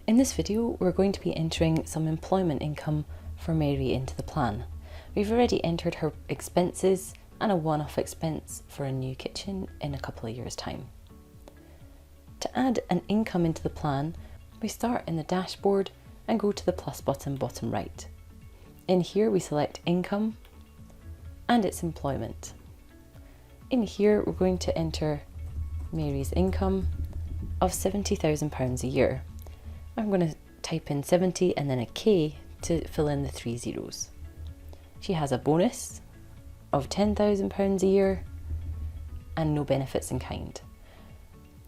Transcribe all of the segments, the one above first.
In this video, we're going to be entering some employment income for Mary into the plan. We've already entered her expenses and a one-off expense for a new kitchen in a couple of years' time. To add an income into the plan, we start in the dashboard and go to the plus button bottom right. In here we select income and its employment. In here we're going to enter Mary's income of £70,000 a year. I'm going to type in 70 and then a K to fill in the 3 zeros. She has a bonus of £10,000 a year and no benefits in kind.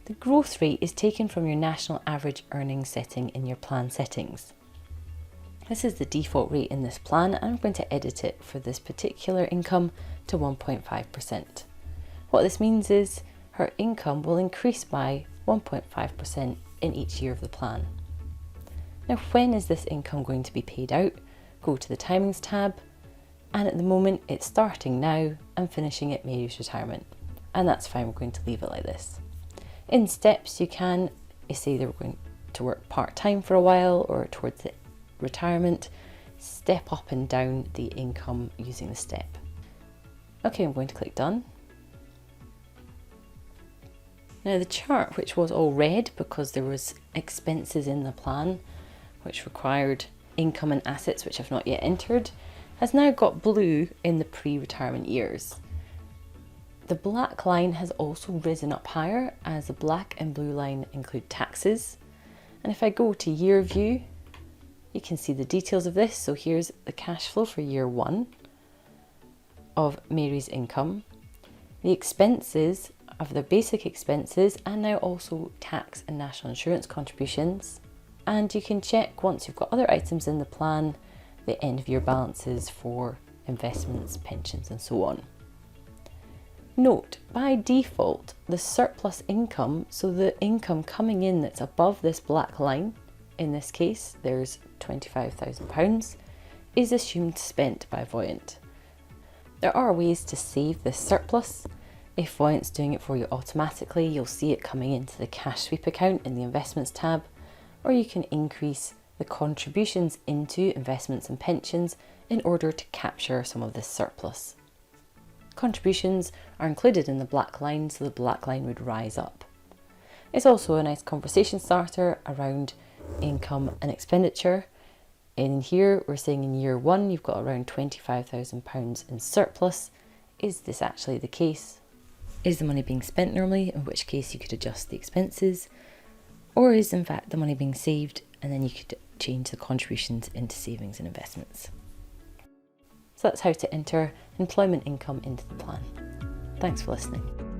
The growth rate is taken from your national average earnings setting in your plan settings. This is the default rate in this plan and I'm going to edit it for this particular income to 1.5%. What this means is her income will increase by 1.5% in each year of the plan. Now, when is this income going to be paid out? Go to the timings tab, and at the moment it's starting now and finishing at Mary's retirement, and that's fine. We're going to leave it like this. In steps, you can say they're going to work part-time for a while or towards the retirement, step up and down the income using the step. Okay, I'm going to click done. Now the chart, which was all red because there was expenses in the plan which required income and assets which I've not yet entered, has now got blue in the pre-retirement years. The black line has also risen up higher as the black and blue line include taxes. And if I go to year view, you can see the details of this. So here's the cash flow for year 1 of Mary's income, the expenses of the basic expenses, and now also tax and national insurance contributions. And you can check, once you've got other items in the plan, the end of year balances for investments, pensions and so on. Note, by default, the surplus income, so the income coming in that's above this black line, in this case there's £25,000, is assumed spent by Voyant. There are ways to save this surplus. If Voyant's doing it for you automatically, you'll see it coming into the cash sweep account in the investments tab, or you can increase the contributions into investments and pensions in order to capture some of this surplus. Contributions are included in the black line, so the black line would rise up. It's also a nice conversation starter around income and expenditure. In here, we're saying in year 1, you've got around £25,000 in surplus. Is this actually the case? Is the money being spent normally, in which case you could adjust the expenses? Or is in fact the money being saved and then you could change the contributions into savings and investments? So that's how to enter employment income into the plan. Thanks for listening.